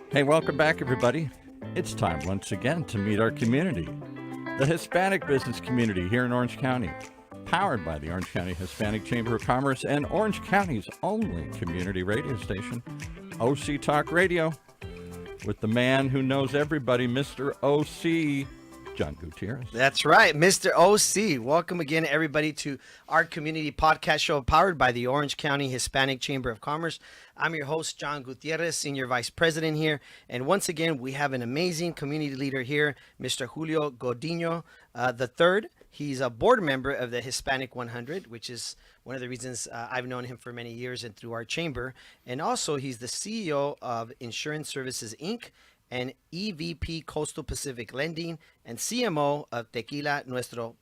Hey, welcome back, everybody. It's time once again to meet our community, the Hispanic business community here in Orange County, powered by the Orange County Hispanic Chamber of Commerce and Orange County's only community radio station, OC Talk Radio, with the man who knows everybody, Mr. OC, John Gutierrez. That's right, Mr. OC. Welcome again, everybody, to our community podcast show powered by the Orange County Hispanic Chamber of Commerce. I'm your host, John Gutierrez, Senior Vice President here. And once again, we have an amazing community leader here, Mr. Julio Gudino III. He's a board member of the Hispanic 100, which is one of the reasons I've known him for many years and through our chamber. And also, he's the CEO of Insurance Services, Inc., and EVP Coastal Pacific Lending, and CMO of Tequila, Nuestro.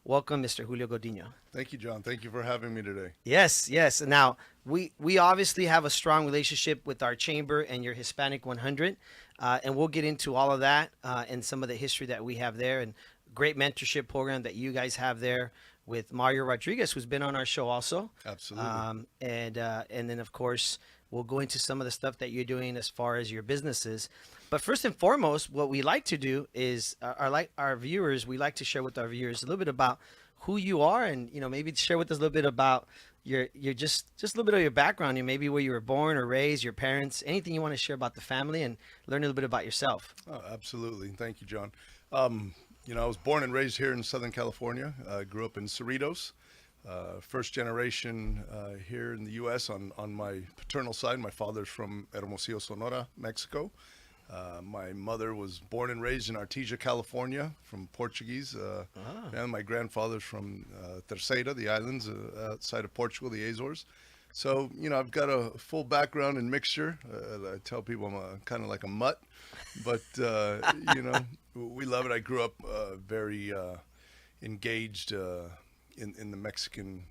Welcome, Mr. Julio Gudino. Thank you, John. Thank you for having me today. Yes. Now, we obviously have a strong relationship with our chamber and your Hispanic 100, and we'll get into all of that and some of the history that we have there, and great mentorship program that you guys have there with Mario Rodriguez, who's been on our show also. Absolutely. And then, of course, we'll go into some of the stuff that you're doing as far as your businesses. But first and foremost, what we like to do is our viewers, we like to share with our viewers a little bit about who you are, and maybe share with us a little bit about your just a little bit of your background, and maybe where you were born or raised, your parents, anything you want to share about the family, and learn a little bit about yourself. Oh, absolutely. Thank you, John. I was born and raised here in Southern California. I grew up in Cerritos. First generation here in the U.S. on my paternal side. My father's from Hermosillo, Sonora, Mexico. My mother was born and raised in Artesia, California, from Portuguese. And my grandfather's from Terceira, the islands outside of Portugal, the Azores. So, I've got a full background and mixture. I tell people I'm kind of like a mutt, but, we love it. I grew up very engaged in the Mexican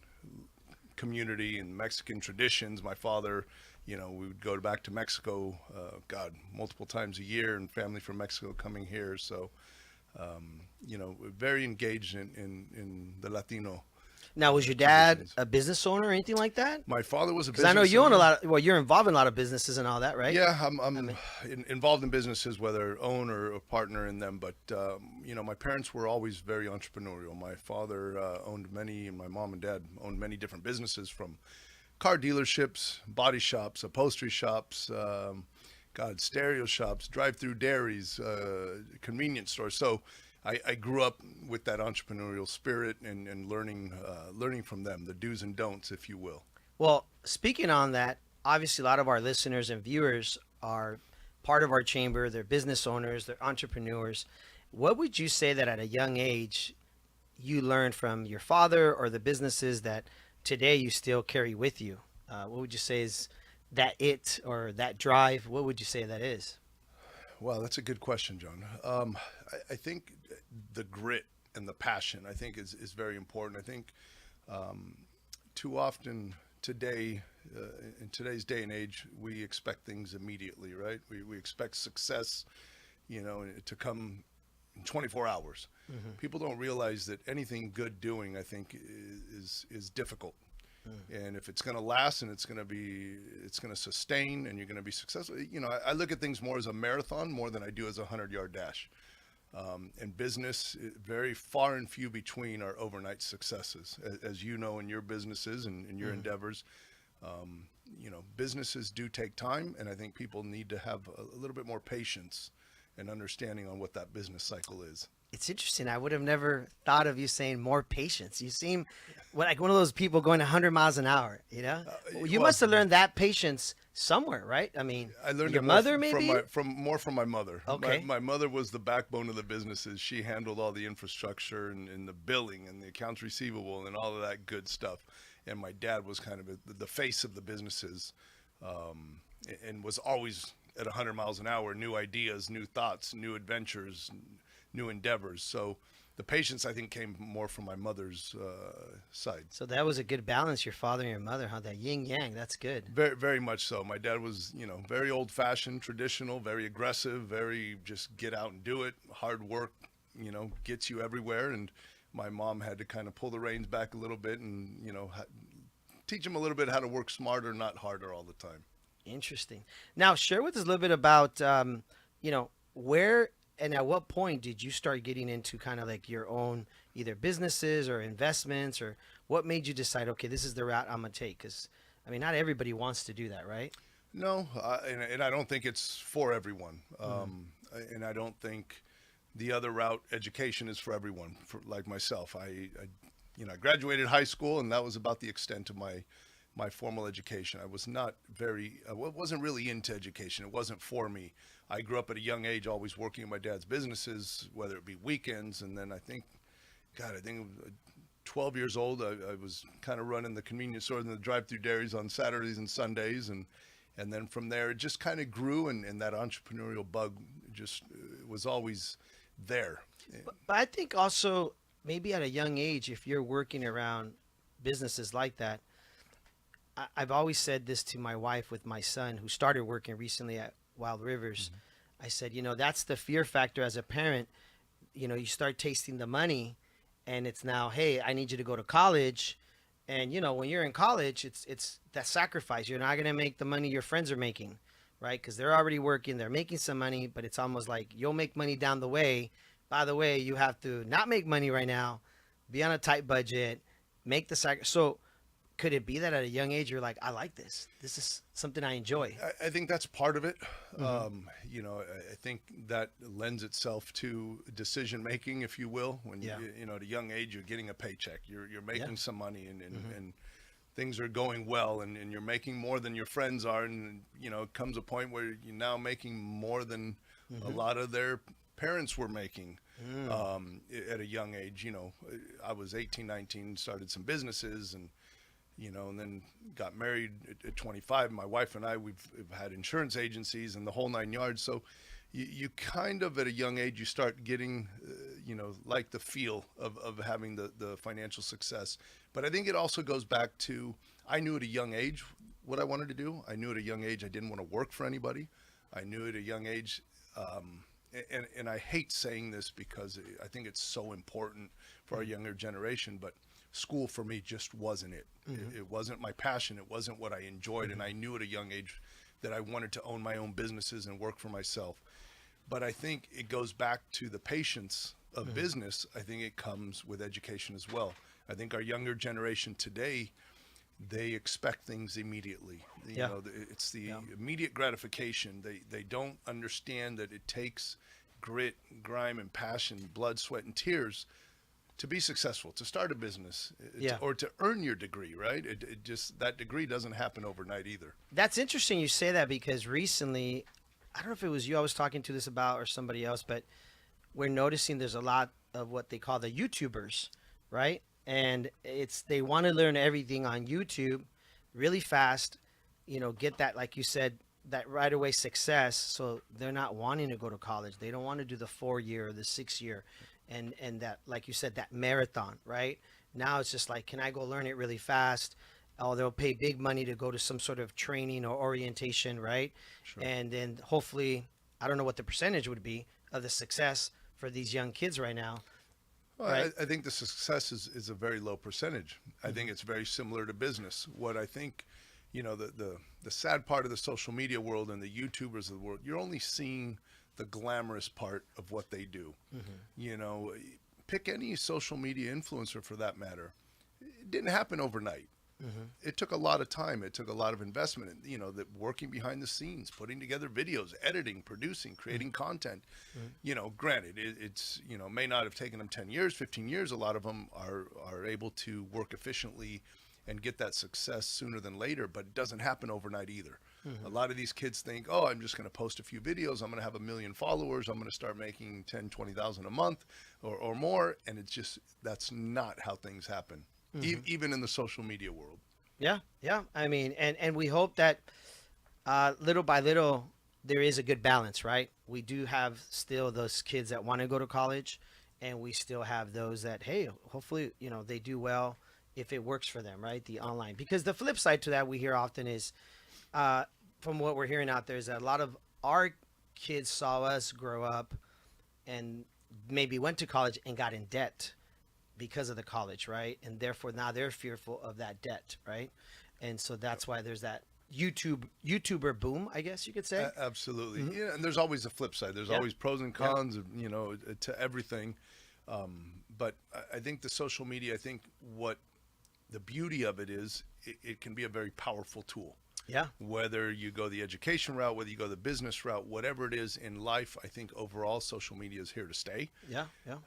community and Mexican traditions. My father, we would go back to Mexico, multiple times a year, and family from Mexico coming here. So, very engaged in the Latino. Now, was your dad a business owner or anything like that? My father was a Because business I know you own owner. a lot. Well, you're involved in a lot of businesses and all that, right? Yeah, I'm involved in businesses, whether own or a partner in them. But, my parents were always very entrepreneurial. My father owned many, and my mom and dad owned many different businesses, from car dealerships, body shops, upholstery shops, stereo shops, drive-through dairies, convenience stores. So I grew up with that entrepreneurial spirit and learning from them, the do's and don'ts, if you will. Well, speaking on that, obviously a lot of our listeners and viewers are part of our chamber. They're business owners, they're entrepreneurs. What would you say that at a young age you learned from your father, or the businesses that today you still carry with you? What would you say is that or that drive? What would you say that is? Well, that's a good question, John. I think the grit and the passion, I think, is very important. I think too often today, in today's day and age, we expect things immediately, right? We expect success, to come in 24 hours. Mm-hmm. People don't realize that anything good doing, I think, is difficult. And if it's going to last, and it's going to sustain, and you're going to be successful, I look at things more as a marathon more than I do as a 100-yard dash. And business, very far and few between are overnight successes, as you know, in your businesses and in your endeavors. Businesses do take time, and I think people need to have a little bit more patience and understanding on what that business cycle is. It's interesting. I would have never thought of you saying more patience. You seem like one of those people going 100 miles an hour, You must have learned that patience somewhere, right? I mean, I learned your it mother, maybe? from my mother. Okay. My mother was the backbone of the businesses. She handled all the infrastructure and the billing and the accounts receivable and all of that good stuff. And my dad was kind of the face of the businesses, and was always at 100 miles an hour, new ideas, new thoughts, new adventures, new endeavors. So the patience, I think, came more from my mother's side. So that was a good balance, your father and your mother, huh? That yin yang, that's good. Very, very much so. My dad was, very old fashioned, traditional, very aggressive, very just get out and do it. Hard work, gets you everywhere. And my mom had to kind of pull the reins back a little bit and, teach him a little bit how to work smarter, not harder all the time. Interesting. Now, share with us a little bit about, where and at what point did you start getting into kind of like your own either businesses or investments, or what made you decide, okay, this is the route I'm gonna take? Because I mean, not everybody wants to do that, right? No, and I don't think it's for everyone. And I don't think the other route, education, is for everyone. For like myself, I graduated high school, and that was about the extent of my formal education. I was not I wasn't really into education. It wasn't for me. I grew up at a young age, always working in my dad's businesses, whether it be weekends, and then I think 12 years old, I was kind of running the convenience stores and the drive-through dairies on Saturdays and Sundays, and then from there it just kind of grew, and that entrepreneurial bug just was always there. But I think also maybe at a young age, if you're working around businesses like that, I've always said this to my wife with my son who started working recently at Wild Rivers. I said, that's the fear factor as a parent. You start tasting the money, and it's now, hey, I need you to go to college. And when you're in college, it's that sacrifice. You're not going to make the money your friends are making, right? Because they're already working, they're making some money, but it's almost like you'll make money down the way. By the way, you have to not make money right now, be on a tight budget, make the sacrifice. So could it be that at a young age you're like, I like this. This is something I enjoy? I think that's part of it. I think that lends itself to decision making, if you will. When at a young age, you're getting a paycheck, you're making some money, and things are going well, and you're making more than your friends are, and it comes a point where you're now making more than a lot of their parents were making at a young age. I was 18, 19, started some businesses, and then got married at 25. My wife and we've had insurance agencies and the whole nine yards. So you kind of at a young age, you start getting, like the feel of having the financial success. But I think it also goes back to, I knew at a young age what I wanted to do. I knew at a young age I didn't want to work for anybody. I knew at a young age, and I hate saying this because I think it's so important for our younger generation, but school for me just wasn't it. It wasn't my passion. It wasn't what I enjoyed. And I knew at a young age that I wanted to own my own businesses and work for myself. But I think it goes back to the patience of business. I think it comes with education as well. I think our younger generation today, they expect things immediately. It's the immediate gratification. They don't understand that it takes grit, grime, and passion, blood, sweat, and tears to be successful, to start a business, or to earn your degree, right? It just, that degree doesn't happen overnight either. That's interesting you say that, because recently, I don't know if it was you I was talking to this about or somebody else, but we're noticing there's a lot of what they call the YouTubers, right? And they want to learn everything on YouTube really fast, get that, like you said, that right away success. So they're not wanting to go to college. They don't want to do the 4-year or the 6-year. And that, like you said, that marathon, right? Now it's just like, can I go learn it really fast? Oh, they'll pay big money to go to some sort of training or orientation, right? Sure. And then hopefully, I don't know what the percentage would be of the success for these young kids right now. Well, right? I think the success is a very low percentage. I think it's very similar to business. What I think, the sad part of the social media world and the YouTubers of the world, you're only seeing the glamorous part of what they do. Pick any social media influencer for that matter. It didn't happen overnight. It took a lot of time. It took a lot of investment in, that working behind the scenes, putting together videos, editing, producing, creating content. Granted, it's, may not have taken them 10 years, 15 years. A lot of them are able to work efficiently and get that success sooner than later, but it doesn't happen overnight either. A lot of these kids think, oh, I'm just going to post a few videos. I'm going to have 1 million followers. I'm going to start making 10, 20,000 a month or more. And it's just, that's not how things happen, even in the social media world. Yeah. I mean, and we hope that little by little, there is a good balance, right? We do have still those kids that want to go to college, and we still have those that, hey, hopefully, they do well if it works for them, right? The online. Because the flip side to that we hear often is, from what we're hearing out there, is that a lot of our kids saw us grow up and maybe went to college and got in debt because of the college, right? And therefore now they're fearful of that debt, right? And so that's why there's that YouTuber boom, I guess you could say. Absolutely. Yeah, and there's always a flip side. There's always pros and cons, to everything. But I think the social media, I think what the beauty of it is, it can be a very powerful tool. Yeah. Whether you go the education route, whether you go the business route, whatever it is in life, I think overall social media is here to stay. Yeah. Yeah.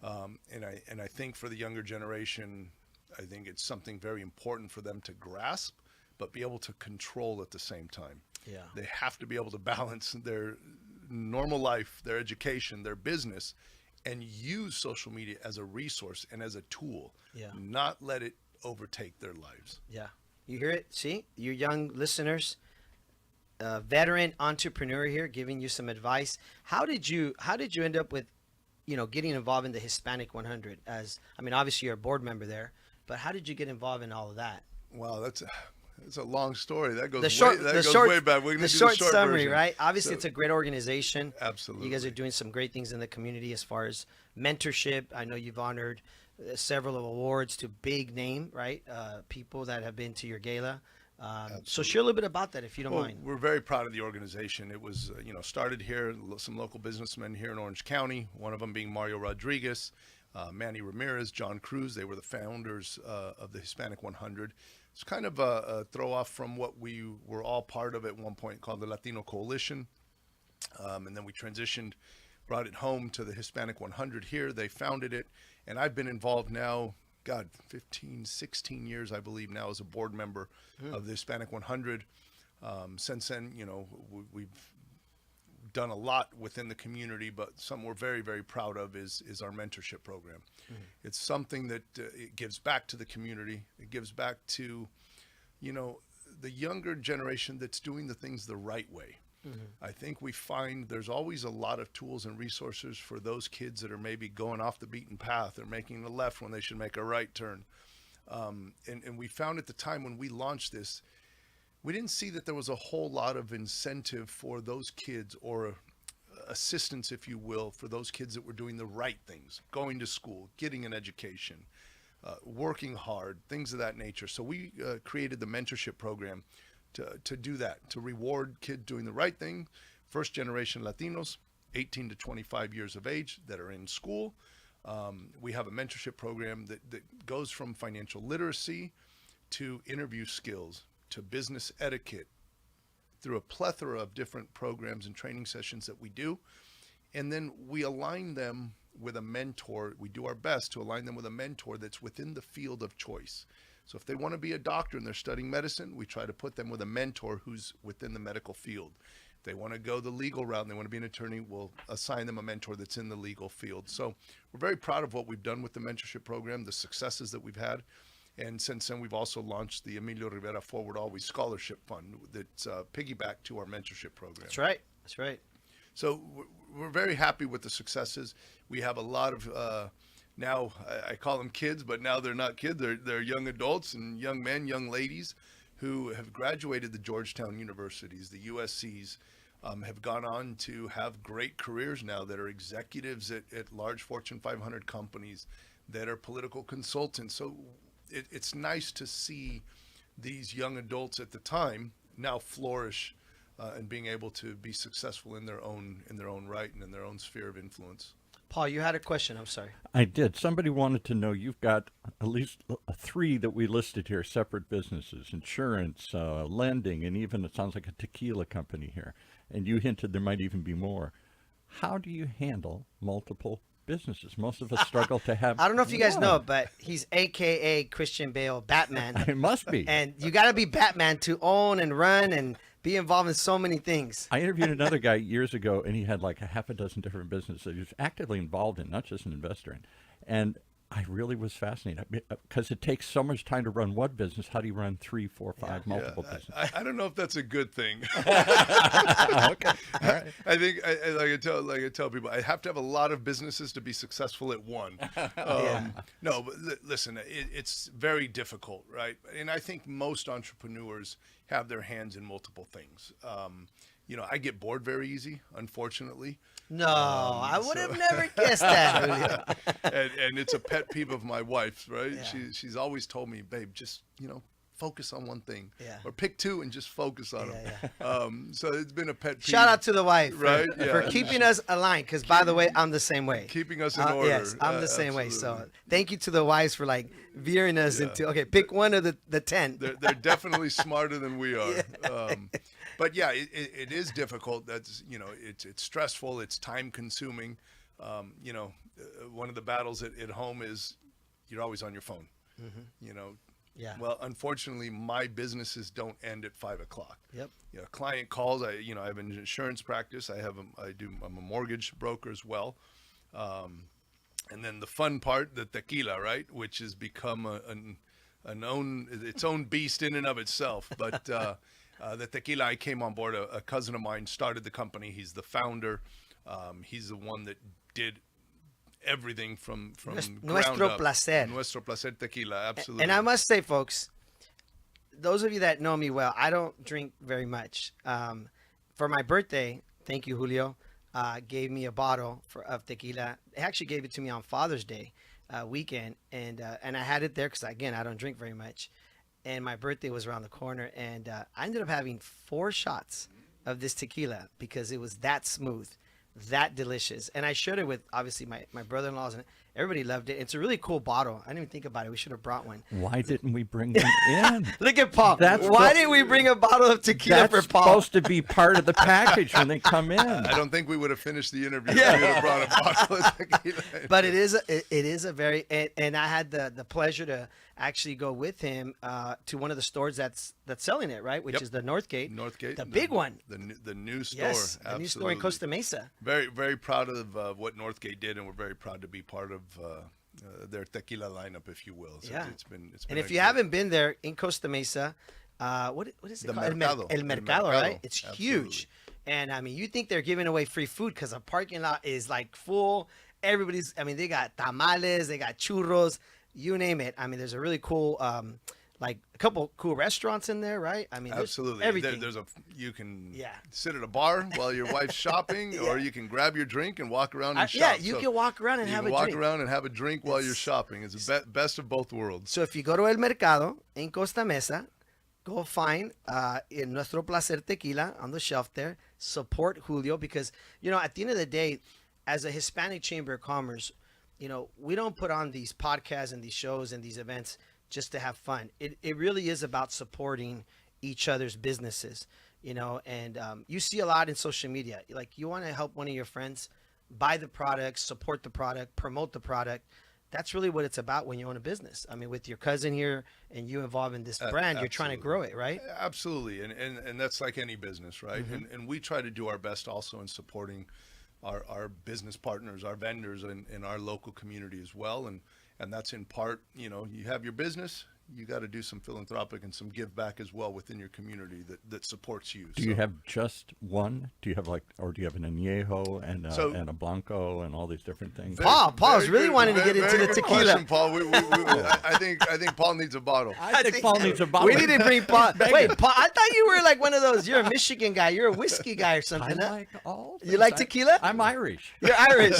And I think for the younger generation, I think it's something very important for them to grasp, but be able to control at the same time. Yeah. They have to be able to balance their normal life, their education, their business, and use social media as a resource and as a tool. Yeah. Not let it overtake their lives. Yeah. You hear it? See, you young listeners, veteran entrepreneur here giving you some advice. How did you end up with, getting involved in the Hispanic 100? Obviously you're a board member there, but how did you get involved in all of that? Wow, it's a long story. That goes way back. We're the do short the short summary, version. right? Obviously, it's a great organization. Absolutely. You guys are doing some great things in the community as far as mentorship. I know you've honored several awards to big name, right? People that have been to your gala. So share a little bit about that, if you don't mind. We're very proud of the organization. It was, started here, some local businessmen here in Orange County, one of them being Mario Rodriguez, Manny Ramirez, John Cruz. They were the founders of the Hispanic 100. It's kind of a throw off from what we were all part of at one point called the Latino Coalition. And then we transitioned, brought it home to the Hispanic 100 here. They founded it. And I've been involved now, 16 years, I believe now, as a board member of the Hispanic 100. Since then, we've done a lot within the community, but something we're very, very proud of is our mentorship program. It's something that it gives back to the community. It gives back to, the younger generation that's doing the things the right way. I think we find there's always a lot of tools and resources for those kids that are maybe going off the beaten path or making a left when they should make a right turn. And we found at the time when we launched this, we didn't see that there was a whole lot of incentive for those kids or assistance, if you will, for those kids that were doing the right things, going to school, getting an education, working hard, things of that nature. So we created the mentorship program to do that, to reward kids doing the right thing, first generation Latinos, 18 to 25 years of age that are in school. We have a mentorship program that goes from financial literacy to interview skills to business etiquette through a plethora of different programs and training sessions that we do. And then we align them with a mentor. We do our best to align them with a mentor that's within the field of choice. So if they want to be a doctor and they're studying medicine, we try to put them with a mentor who's within the medical field. If they want to go the legal route and they want to be an attorney, we'll assign them a mentor that's in the legal field. So we're very proud of what we've done with the mentorship program, the successes that we've had. And since then, we've also launched the Emilio Rivera Forward Always Scholarship Fund that's piggybacked to our mentorship program. That's right. That's right. So we're very happy with the successes. We have a lot of now I call them kids, but now they're not kids. They're young adults and young men, young ladies who have graduated the Georgetown universities, the USCs, have gone on to have great careers now that are executives at large Fortune 500 companies, that are political consultants. So it's nice to see these young adults at the time now flourish and being able to be successful in their own right and in their own sphere of influence. Paul, you had a question. I'm sorry. I did. Somebody wanted to know, you've got at least 3 that we listed here, separate businesses, insurance, lending, and even it sounds like a tequila company here. And you hinted there might even be more. How do you handle multiple businesses? Most of us struggle to have. I don't know if you guys know, but he's AKA Christian Bale, Batman. It must be. And you got to be Batman to own and run and be involved in so many things. I interviewed another guy years ago, and he had like a half a dozen different businesses that he was actively involved in, not just an investor in. And I really was fascinated because it takes so much time to run one business. How do you run 3, 4, 5 multiple businesses? I don't know if that's a good thing. Okay. All right. I think, like I tell people, I have to have a lot of businesses to be successful at one. No, but listen, it's very difficult, right? And I think most entrepreneurs have their hands in multiple things. I get bored very easy, unfortunately. No, I would have never guessed that, Julio. and it's a pet peeve of my wife's, right? Yeah. She's always told me, babe, just, focus on one thing. Yeah. Or pick two and just focus on them. Yeah. So it's been a pet peeve. Shout out to the wife Right? for keeping us aligned. Because, by the way, I'm the same way. Keeping us in order. Yes, I'm the same way. So Absolutely. thank you to the wives for like veering us into, okay, pick one of the 10. They're definitely smarter than we are. But yeah, it is difficult. That's, it's stressful. It's time consuming. One of the battles at home is you're always on your phone. Yeah. Well, unfortunately, my businesses don't end at 5 o'clock. Yep. Client calls. I have an insurance practice. I'm a mortgage broker as well. And then the fun part, the tequila, right, which has become its own beast in and of itself. But the tequila, I came on board. A cousin of mine started the company. He's the founder. He's the one that did everything from ground Nuestro up. Placer. Nuestro Placer Tequila, absolutely. And I must say, folks, those of you that know me well, I don't drink very much. For my birthday, thank you, Julio, gave me a bottle of tequila. He actually gave it to me on Father's Day weekend, and I had it there because, again, I don't drink very much. And my birthday was around the corner, and I ended up having 4 shots of this tequila because it was that smooth, that delicious. And I shared it with, obviously, my brother-in-laws, and everybody loved it. It's a really cool bottle. I didn't even think about it. We should have brought one. Why didn't we bring them in? Look at Paul. That's Why the- didn't we bring a bottle of tequila That's for Paul? supposed to be part of the package when they come in. I don't think we would have finished the interview if we would have brought a bottle of tequila. But it is a very, and I had the pleasure to actually go with him to one of the stores that's selling it, right? Which Yep. is the Northgate, Northgate, the big one. the new store. Yes, the new store in absolutely. Costa Mesa. Very, very proud of what Northgate did, and we're very proud to be part of their tequila lineup, if you will. So Yeah. it's been And if you excellent. haven't been there in Costa Mesa, what is it The called? Mercado. El El Mercado, Mercado. right? It's huge. And I mean, you think they're giving away free food because the parking lot is like full. They got tamales, they got churros, you name it. I mean, there's a really cool, like a couple cool restaurants in there, right? I mean, there's Absolutely. everything. You can Yeah. sit at a bar while your wife's shopping, or you can grab your drink and walk around and shop. Yeah, you So can walk around and you have can a walk drink. around and have a drink while you're shopping. It's the best of both worlds. So if you go to El Mercado in Costa Mesa, go find in Nuestro Placer Tequila on the shelf there. Support Julio because, at the end of the day, as a Hispanic Chamber of Commerce, we don't put on these podcasts and these shows and these events just to have fun. It really is about supporting each other's businesses, and you see a lot in social media. Like you want to help one of your friends buy the product, support the product, promote the product. That's really what it's about when you own a business. I mean, with your cousin here and you involved in this brand, you're trying to grow it, right? Absolutely. And that's like any business, right? And we try to do our best also in supporting our business partners, our vendors, and our local community as well. And that's in part, you have your business, you got to do some philanthropic and some give back as well within your community that supports you. Do you have just one? Do you have or do you have an añejo and a blanco and all these different things? Paul's really wanting to get into very the good tequila. question, Paul. I think Paul needs a bottle. I think Paul needs a bottle. We need to bring Paul. Wait, Paul, I thought you were like one of those. You're a Michigan guy. You're a whiskey guy or I something. huh? like all. You like tequila? I'm Irish. You're Irish.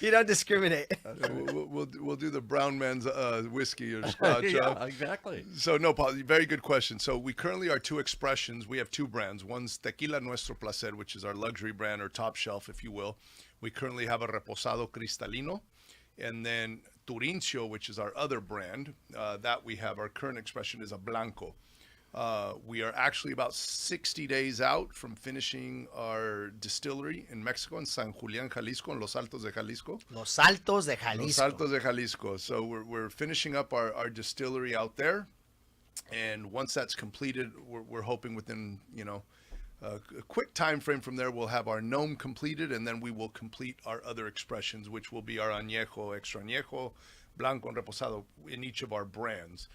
You don't discriminate. We'll do the brown man's whiskey or scotch. Yeah, exactly. So no, Paul, very good question. So we currently are 2 expressions. We have 2 brands. One's Tequila Nuestro Placer, which is our luxury brand or top shelf, if you will. We currently have a Reposado Cristalino, and then Turincio, which is our other brand. That we have. Our current expression is a Blanco. We are actually about 60 days out from finishing our distillery in Mexico, in San Julián, Jalisco, in Los Altos de Jalisco. Los Altos de Los Jalisco. Altos de Jalisco. So we're finishing up our distillery out there, and once that's completed, we're hoping within a quick time frame from there we'll have our gnome completed, and then we will complete our other expressions, which will be our añejo, extra añejo, blanco, and reposado in each of our brands.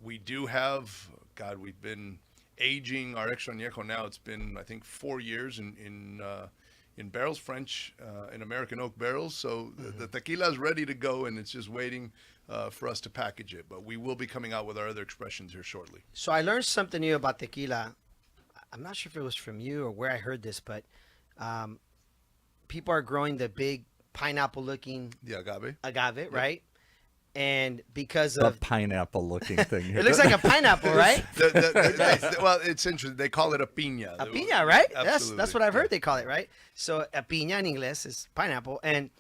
We do have, we've been aging our extra añejo now. It's been, I think, 4 years in barrels, French and American oak barrels. So the tequila is ready to go, and it's just waiting for us to package it. But we will be coming out with our other expressions here shortly. So I learned something new about tequila. I'm not sure if it was from you or where I heard this, but people are growing the big pineapple-looking The agave. agave, right? and because The of pineapple-looking thing here. it looks like a pineapple, right? Well, it's interesting. They call it a piña. A piña, right? Absolutely. That's what I've heard they call it, right? So a piña in English is pineapple, and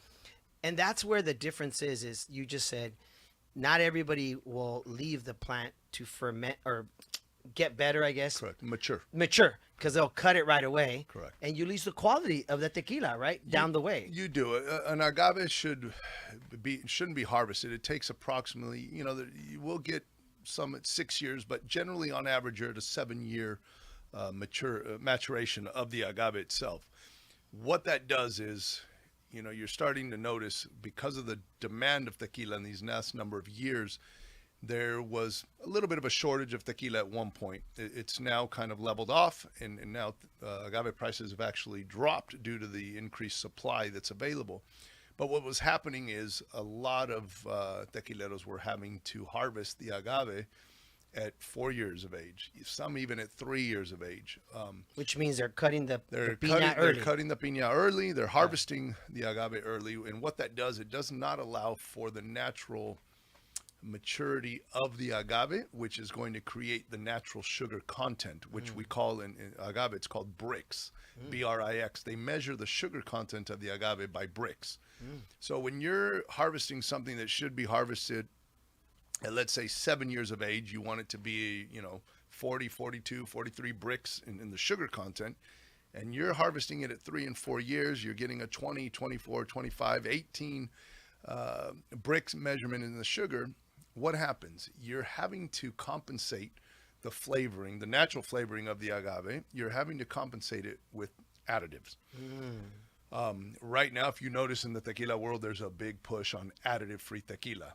that's where the difference is. Is you just said, not everybody will leave the plant to ferment or get better, I guess. Correct. Mature. Because they'll cut it right away. Correct. And you lose the quality of the tequila, right? Down the way. You do. An agave shouldn't be harvested. It takes approximately, you will get some at 6 years, but generally on average you're at a 7-year maturation of the agave itself. What that does is, you're starting to notice, because of the demand of tequila in these last number of years, there was a little bit of a shortage of tequila at one point. It's now kind of leveled off, and now agave prices have actually dropped due to the increased supply that's available. But what was happening is a lot of tequileros were having to harvest the agave at 4 years of age, some even at 3 years of age. Which means they're cutting the piña They're early. cutting the piña early. They're harvesting the agave early. And what that does, it does not allow for the natural maturity of the agave, which is going to create the natural sugar content, which we call in agave, it's called brix, B-R-I-X. They measure the sugar content of the agave by brix. So when you're harvesting something that should be harvested at, let's say, 7 years of age, you want it to be, 40, 42, 43 brix in the sugar content, and you're harvesting it at 3 and 4 years, you're getting a 20, 24, 25, 18 brix measurement in the sugar. What happens? You're having to compensate the flavoring, the natural flavoring of the agave. You're having to compensate it with additives. Right now, if you notice in the tequila world, there's a big push on additive-free tequila.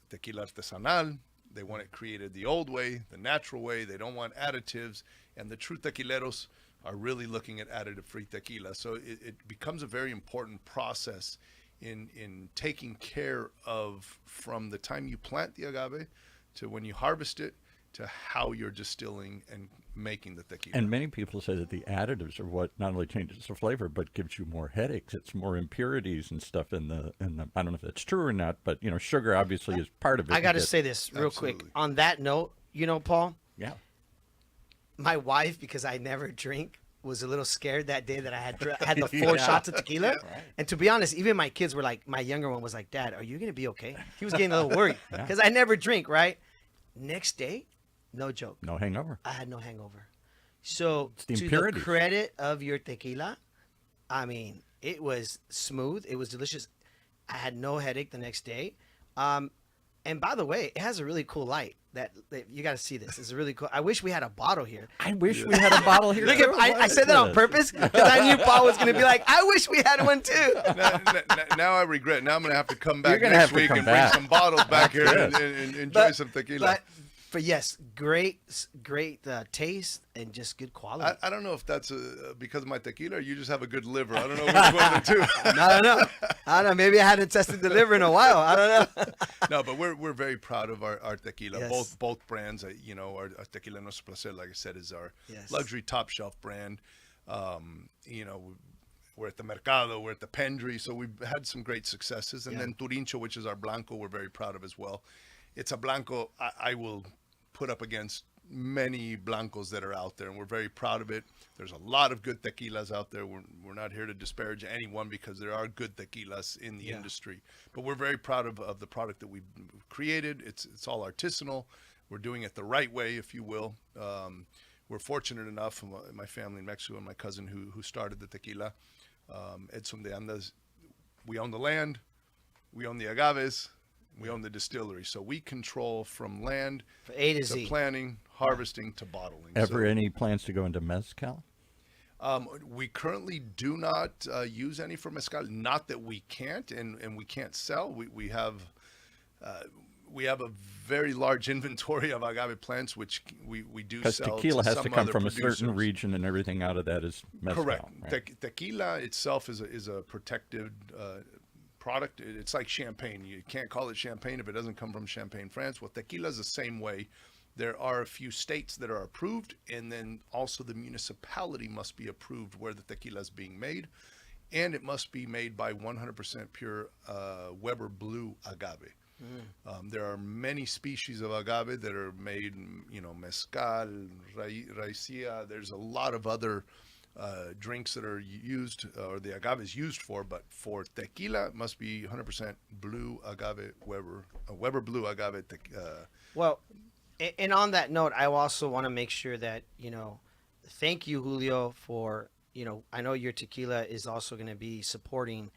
Tequila artesanal, they want it created the old way, the natural way. They don't want additives. And the true tequileros are really looking at additive-free tequila. So it becomes a very important process in taking care of, from the time you plant the agave to when you harvest it to how you're distilling and making the tequila. And many people say that the additives are what not only changes the flavor but gives you more headaches. It's more impurities and stuff in the I don't know if that's true or not, but sugar obviously is part of it. I got to say this real quick. On that note, Paul, Yeah. my wife, because I never drink, was a little scared that day that I had the 4 shots of tequila. Right. And to be honest, even my kids were like, my younger one was like, Dad, are you going to be okay? He was getting a little worried because I never drink, right? Next day, no joke, No hangover. I had no hangover. So the to the impurities. credit of your tequila, I mean, it was smooth. It was delicious. I had no headache the next day. And by the way, it has a really cool light. That you got to see this. It's really cool. I wish we had a bottle here. I wish we had a bottle here. Look at, I said that on purpose because I knew Paul was going to be like, I wish we had one too. Now I regret. Now I'm going to have to come back gonna next have to week come and back. bring some bottles back here and enjoy some tequila. But yes, great taste and just good quality. I don't know if that's because of my tequila or you just have a good liver. I don't know which one of the two. I don't know. Maybe I hadn't tested the liver in a while. I don't know. No, but we're very proud of our tequila. Yes. Both brands. Our Tequila Nuestro Placer, like I said, is our Yes. luxury top shelf brand. We're at the Mercado, we're at the Pendry, so we've had some great successes. And then Turincho, which is our Blanco, we're very proud of as well. It's a Blanco I will put up against many Blancos that are out there, and we're very proud of it. There's a lot of good tequilas out there. We're not here to disparage anyone because there are good tequilas in the industry, but we're very proud of the product that we've created. It's all artisanal. We're doing it the right way, if you will. We're fortunate enough, my family in Mexico and my cousin who started the tequila, Edson de Andas, we own the land, we own the agaves, we own the distillery, so we control from land For A to Z. planning, harvesting to bottling. Ever any plans to go into mezcal? We currently do not use any for mezcal. Not that we can't, and we can't sell. We have a very large inventory of agave plants, which we do Because sell. tequila has some to come other from a producers. certain region, and everything out of that is mezcal. Correct. Right? Tequila itself is a protected product. It's like champagne. You can't call it champagne if it doesn't come from Champagne, France. Well, tequila is the same way. There are a few states that are approved, and then also the municipality must be approved where the tequila is being made, and it must be made by 100% pure Weber Blue agave. There are many species of agave that are made, mezcal, raicilla. There's a lot of other drinks that are used, or the agave is used for, but for tequila, it must be 100% blue agave, Weber blue agave. Well, and on that note, I also want to make sure that, thank you, Julio, for, I know your tequila is also going to be supporting,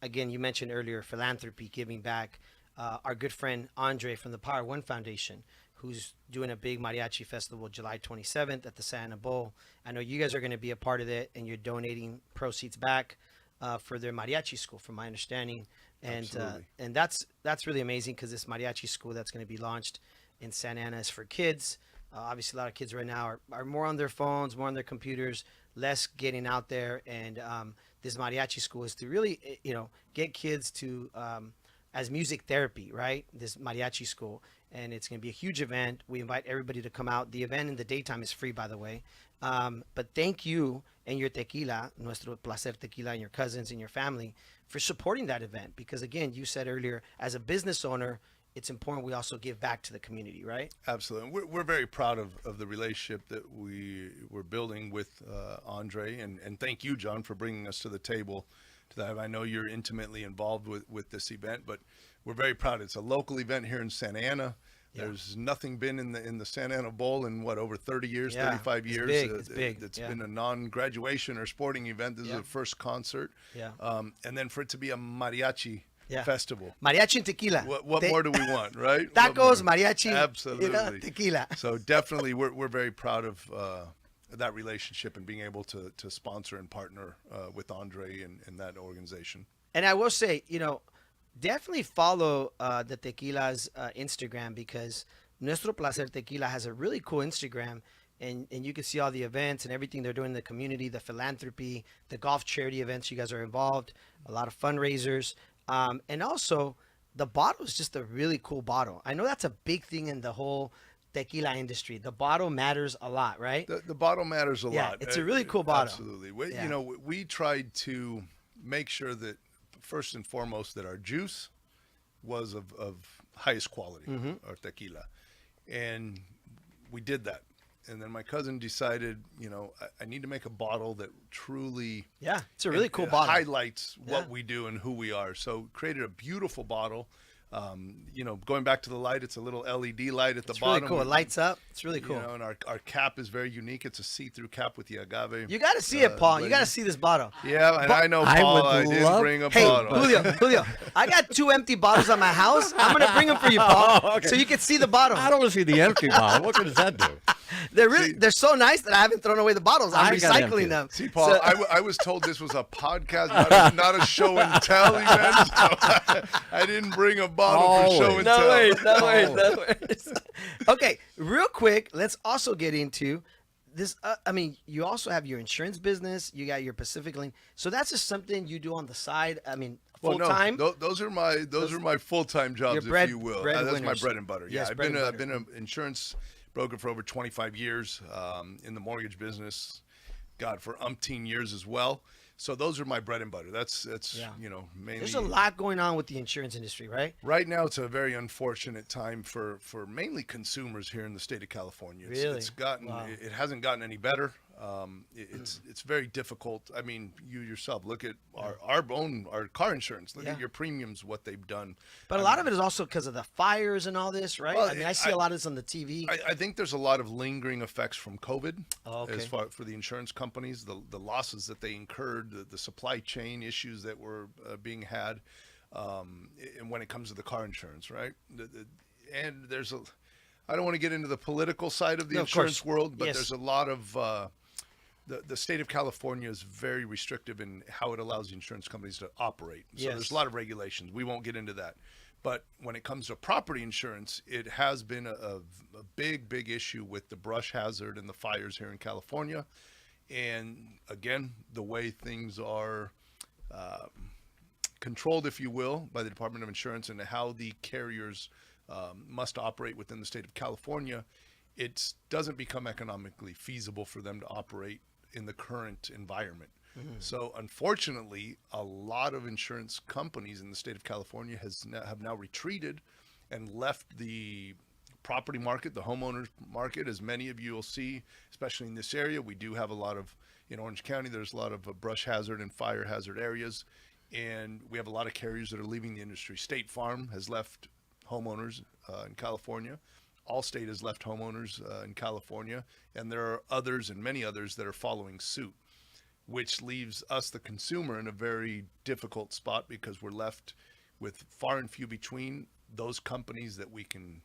again, you mentioned earlier, philanthropy, giving back. Our good friend Andre from the Power One Foundation, who's doing a big mariachi festival July 27th at the Santa Bowl. I know you guys are going to be a part of it, and you're donating proceeds back for their mariachi school, from my understanding. And and that's really amazing, because this mariachi school that's going to be launched in Santa Ana is for kids. Obviously, a lot of kids right now are more on their phones, more on their computers, less getting out there. And this mariachi school is to really, get kids to as music therapy, right? This mariachi school. And it's going to be a huge event. We invite everybody to come out. The event in the daytime is free, by the way. But thank you and your tequila, Nuestro Placer Tequila, and your cousins and your family for supporting that event. Because again, you said earlier, as a business owner, it's important we also give back to the community, right? Absolutely. We're very proud of the relationship that we're building with Andre. And thank you, John, for bringing us to the table. I know you're intimately involved with this event, but we're very proud. It's a local event here in Santa Ana. Yeah. There's nothing been in the Santa Ana Bowl in over 30 years, 35 years. It's big. It's been a non-graduation or sporting event. This is the first concert. Yeah. And then for it to be a mariachi festival. Mariachi and tequila. What more do we want, right? Tacos, mariachi, absolutely. Tequila. So definitely we're very proud of that relationship and being able to sponsor and partner with Andre and that organization. And I will say, definitely follow the Tequila's Instagram, because Nuestro Placer Tequila has a really cool Instagram, and you can see all the events and everything they're doing in the community, the philanthropy, the golf charity events you guys are involved, a lot of fundraisers. And also, the bottle is just a really cool bottle. I know that's a big thing in the whole tequila industry. The bottle matters a lot, right? The bottle matters a lot. It's a really cool bottle. Absolutely. We tried to make sure that, first and foremost, that our juice was of highest quality, our tequila. And we did that. And then my cousin decided, I need to make a bottle that truly it's a really cool bottle, highlights what we do and who we are. So created a beautiful bottle. Going back to the light, it's a little LED light at the bottom. It's really cool. It lights up. It's really cool. And our cap is very unique. It's a see-through cap with the agave. You got to see it, Paul. You got to see this bottle. Yeah, and I know, Paul, I didn't bring a bottle. Julio, I got 2 empty bottles at my house. I'm going to bring them for you, Paul, so you can see the bottle. I don't want to see the empty bottle. What does that do? They're so nice that I haven't thrown away the bottles. I'm recycling them. See, Paul, I was told this was a podcast, not a show and tell event. So I didn't bring a bottle for show and tell. No worries. Okay, real quick, let's also get into this. You also have your insurance business. You got your Pacific Link. So that's just something you do on the side. Full time. No, those are my full-time jobs, if you will. That's my bread and butter. Yes, I've been an insurance broker for over 25 years, in the mortgage business, for umpteen years as well. So those are my bread and butter. That's mainly. There's a lot going on with the insurance industry, right? Right now, it's a very unfortunate time for mainly consumers here in the state of California. Really? It hasn't gotten any better. It's very difficult. You yourself look at our car insurance. Look at your premiums, what they've done. But a lot of it is also because of the fires and all this, right? Well, I see a lot of this on the TV. I think there's a lot of lingering effects from COVID. Okay. As far for the insurance companies, the losses that they incurred, the supply chain issues that were being had, and when it comes to the car insurance, right? And there's I don't want to get into the political side of the insurance world, but there's a lot of the state of California is very restrictive in how it allows the insurance companies to operate. So there's a lot of regulations. We won't get into that. But when it comes to property insurance, it has been a big issue with the brush hazard and the fires here in California. And again, the way things are controlled, if you will, by the Department of Insurance and how the carriers must operate within the state of California, it doesn't become economically feasible for them to operate in the current environment. So unfortunately, a lot of insurance companies in the state of California have now retreated and left the property market, the homeowners market. As many of you will see, especially in this area, we do have a lot of, in Orange County, there's a lot of brush hazard and fire hazard areas. And we have a lot of carriers that are leaving the industry. State Farm has left homeowners in California. Allstate has left homeowners in California. And there are others and many others that are following suit, which leaves us, the consumer, in a very difficult spot because we're left with far and few between those companies that we can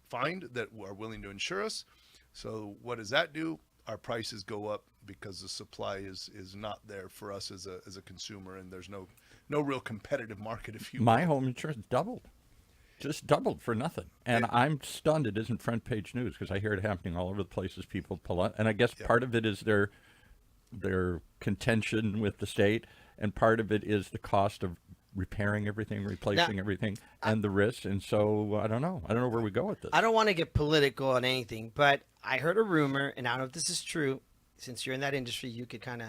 find that are willing to insure us. So what does that do? Our prices go up because the supply is not there for us as a consumer, and there's no real competitive market, if you will. My home insurance just doubled for nothing. And I'm stunned it isn't front page news because I hear it happening all over the places. People pull out. And I guess part of it is their contention with the state, and part of it is the cost of repairing everything, replacing everything, and the risks. And so I don't know where we go with this. I don't want to get political on anything, but I heard a rumor, and I don't know if this is true. Since you're in that industry, you could kind of.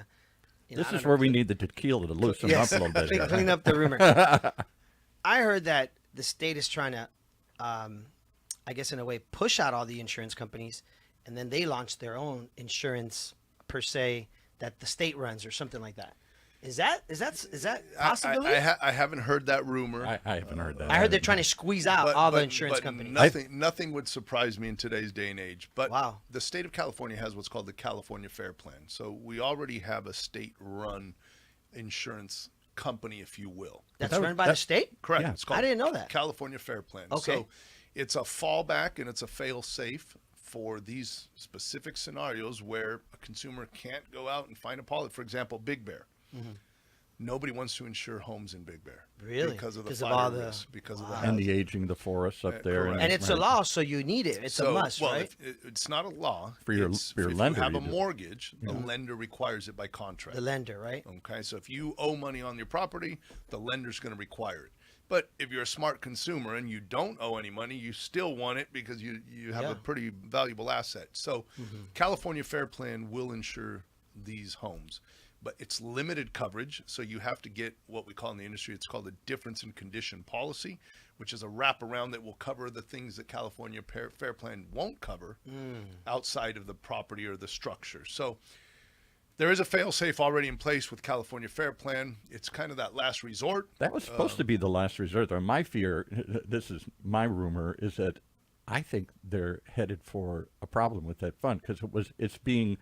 This is where we need the tequila to loosen up a little bit. Here. Clean up the rumor. I heard that the state is trying to, I guess in a way, push out all the insurance companies, and then they launch their own insurance per se that the state runs or something like that. Is that possibility? I haven't heard that rumor. I haven't heard that. I heard they're trying to squeeze out all the insurance companies. Nothing would surprise me in today's day and age. But wow. The state of California has what's called the California Fair Plan. So we already have a state-run insurance company, if you will. That's run by the state? Correct. Yeah. It's called I didn't know that. California Fair Plan. Okay. So it's a fallback and it's a fail-safe for these specific scenarios where a consumer can't go out and find a policy. For example, Big Bear. Mm-hmm. Nobody wants to insure homes in Big Bear. Really? Because of the all fire risk, because of the and the aging, the forests up there. Correct. And it's a law, so you need it. It's a must, right? It's not a law. For your lender. If you have a mortgage, the lender requires it by contract. The lender, right? Okay, so if you owe money on your property, the lender's going to require it. But if you're a smart consumer and you don't owe any money, you still want it because you have a pretty valuable asset. So California Fair Plan will insure these homes. But it's limited coverage, so you have to get what we call in the industry, it's called a difference in condition policy, which is a wraparound that will cover the things that California Fair Plan won't cover outside of the property or the structure. So there is a fail-safe already in place with California Fair Plan. It's kind of that last resort. That was supposed to be the last resort. Though. My fear, this is my rumor, is that I think they're headed for a problem with that fund because it's being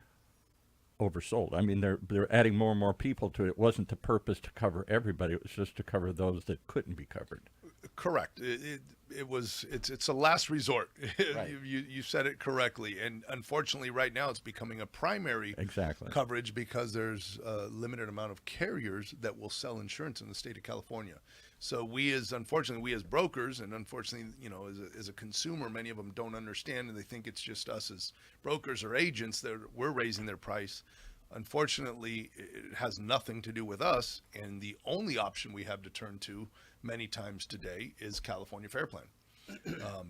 oversold. I mean, they're adding more and more people to it. It wasn't the purpose to cover everybody. It was just to cover those that couldn't be covered. Correct. It's a last resort. Right. You said it correctly. And unfortunately, right now, it's becoming a primary coverage because there's a limited amount of carriers that will sell insurance in the state of California. So unfortunately, we as brokers, and unfortunately, as a consumer, many of them don't understand, and they think it's just us as brokers or agents that we're raising their price. Unfortunately, it has nothing to do with us, and the only option we have to turn to many times today is California Fair Plan.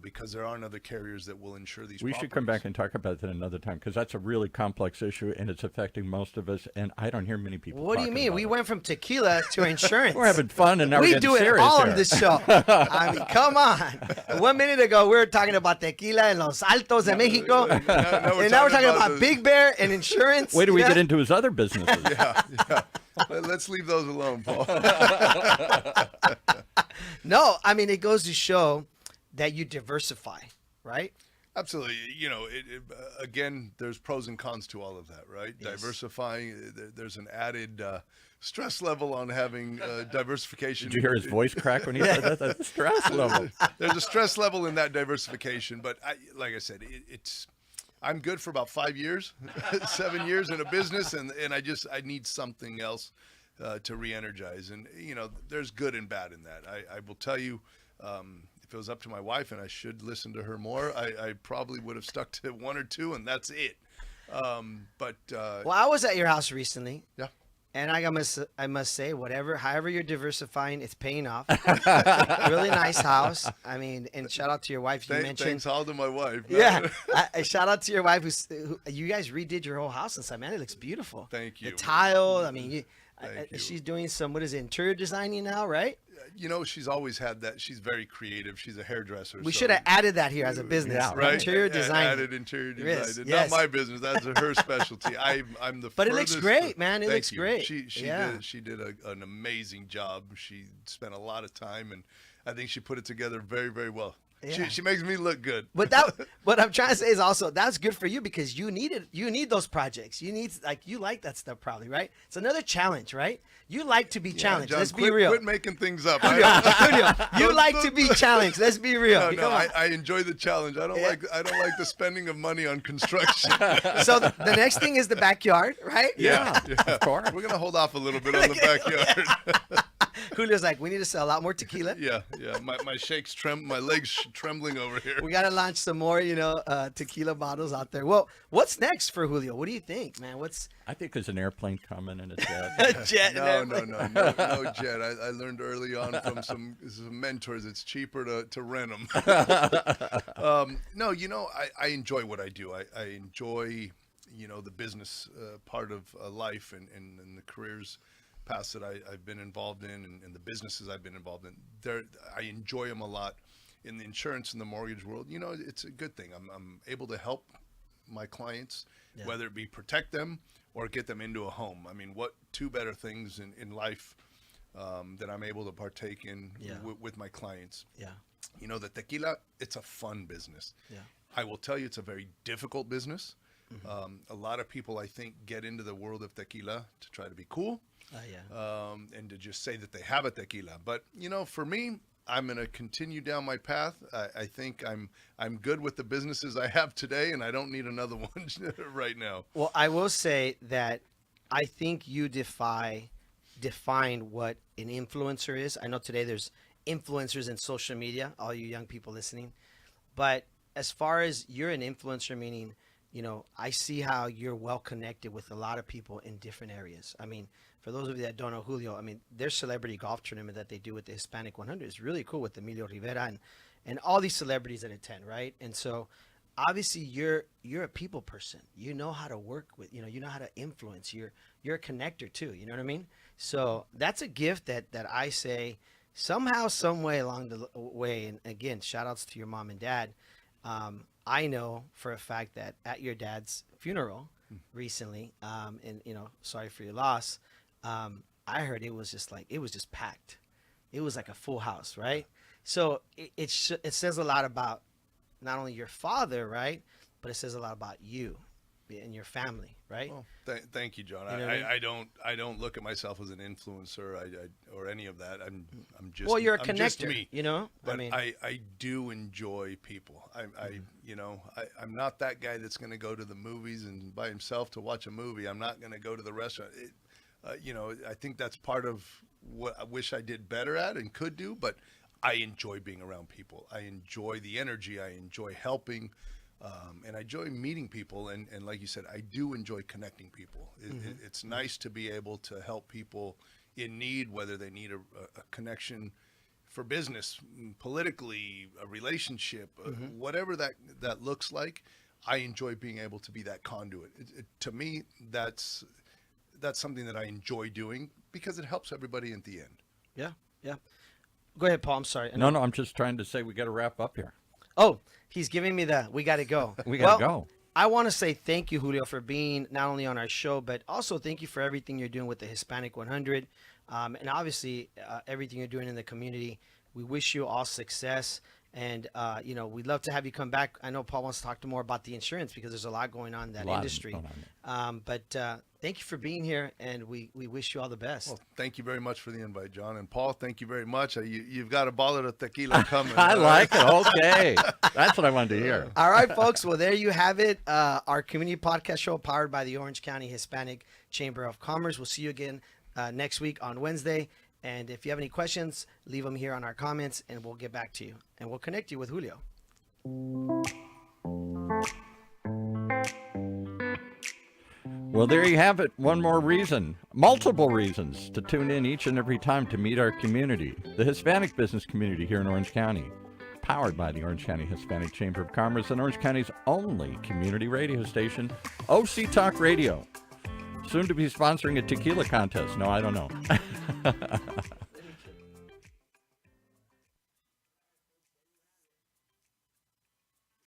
Because there aren't other carriers that will insure these We should come back and talk about that another time because that's a really complex issue and it's affecting most of us, and I don't hear many people What do you mean? We went from tequila to insurance. We're having fun and now we're getting serious. We do it all on this show. I mean, come on. 1 minute ago, we were talking about tequila in Los Altos de Mexico, and now we're talking about Big Bear and insurance. Wait till we get into his other businesses. Yeah. Let's leave those alone, Paul. No, I mean, it goes to show that you diversify, right? Absolutely. Again, there's pros and cons to all of that, right? Yes. Diversifying, there's an added stress level on having diversification. Did you hear his voice crack when he said that? That's stress level. There's a stress level in that diversification, but like I said, I'm good for about 5 years, 7 years in a business, and I need something else to re-energize. And, there's good and bad in that. I will tell you, if it was up to my wife and I should listen to her more, I probably would have stuck to one or two, and that's it. Well, I was at your house recently. Yeah. And I must say, however you're diversifying, it's paying off. Really nice house. I mean, and shout out to your wife. You mentioned. Thanks all to my wife. Yeah, shout out to your wife. You guys redid your whole house inside. Man, it looks beautiful. Thank you. The tile. I mean, Thank you. she's doing some, what is it, interior designing now, right? You know, she's always had that. She's very creative. She's a hairdresser. We so- should have added that here as a business, Yeah, Right? Interior design. Added interior Yes, design. yes. Not my business. That's her specialty. I'm the. But it looks furthest- great, man. It Thank looks you. great. She did an amazing job. She spent a lot of time, and I think she put it together very, very well. Yeah. She makes me look good. But what I'm trying to say is also that's good for you because you need those projects. You like that stuff probably, right? It's another challenge, right? You like to be challenged. John, Let's be real. Quit making things up. Julio, you like to be challenged. Let's be real. No, I enjoy the challenge. I don't like the spending of money on construction. So the next thing is the backyard, right? Yeah, of course. We're gonna hold off a little bit on the backyard. Julio's like, we need to sell a lot more tequila. Yeah. My my legs trembling over here. We got to launch some more, tequila bottles out there. Well, what's next for Julio? What do you think, man? I think there's an airplane coming and a jet. A jet? No jet. I learned early on from some mentors. It's cheaper to rent them. No, I enjoy what I do. I enjoy, the business part of life and the careers past that I've been involved in and the businesses I've been involved in. I enjoy them a lot. In the insurance and the mortgage world, it's a good thing. I'm able to help my clients, whether it be protect them or get them into a home. I mean, what two better things in life that I'm able to partake in with my clients? Yeah. The tequila, it's a fun business. Yeah. I will tell you, it's a very difficult business. Mm-hmm. A lot of people, I think, get into the world of tequila to try to be cool. And to just say that they have a tequila. But, for me, I'm going to continue down my path. I think I'm good with the businesses I have today, and I don't need another one right now. Well, I will say that I think you define what an influencer is. I know today there's influencers in social media, all you young people listening. But as far as you're an influencer, meaning, I see how you're well connected with a lot of people in different areas. I mean, for those of you that don't know Julio, I mean, their celebrity golf tournament that they do with the Hispanic 100 is really cool with Emilio Rivera and all these celebrities that attend, right? And so, obviously, you're a people person. You know how to work with, you know how to influence. You're a connector too. You know what I mean? So that's a gift that I say somehow, some way along the way. And again, shout outs to your mom and dad. I know for a fact that at your dad's funeral recently, and sorry for your loss. I heard it was just packed. It was like a full house, right? So it says a lot about not only your father, right, but it says a lot about you and your family, right? Well, thank you, John. You know what I mean? I don't look at myself as an influencer or any of that. I'm just well, you're a I'm connector, just me. But I do enjoy people. I'm not that guy that's going to go to the movies and by himself to watch a movie. I'm not going to go to the restaurant. I think that's part of what I wish I did better at and could do, but I enjoy being around people. I enjoy the energy. I enjoy helping, and I enjoy meeting people. And like you said, I do enjoy connecting people. It's nice to be able to help people in need, whether they need a connection for business, politically, a relationship, whatever that looks like. I enjoy being able to be that conduit. To me, that's something that I enjoy doing because it helps everybody at the end. Yeah. Go ahead, Paul. I'm sorry. No, I'm just trying to say we got to wrap up here. Oh, he's giving me we got to go. We got to go. I want to say thank you, Julio, for being not only on our show, but also thank you for everything you're doing with the Hispanic 100. And obviously everything you're doing in the community. We wish you all success. And, we'd love to have you come back. I know Paul wants to talk more about the insurance because there's a lot going on in that industry. But thank you for being here, and we wish you all the best. Well, thank you very much for the invite, John. And Paul, thank you very much. You've got a bottle of tequila coming. I like it. Okay. That's what I wanted to hear. All right, folks. Well, there you have it. Our community podcast show powered by the Orange County Hispanic Chamber of Commerce. We'll see you again next week on Wednesday. And if you have any questions, leave them here on our comments, and we'll get back to you. And we'll connect you with Julio. Well, there you have it. One more reason, multiple reasons to tune in each and every time to meet our community, the Hispanic business community here in Orange County, powered by the Orange County Hispanic Chamber of Commerce and Orange County's only community radio station, OC Talk Radio. Soon to be sponsoring a tequila contest. No, I don't know.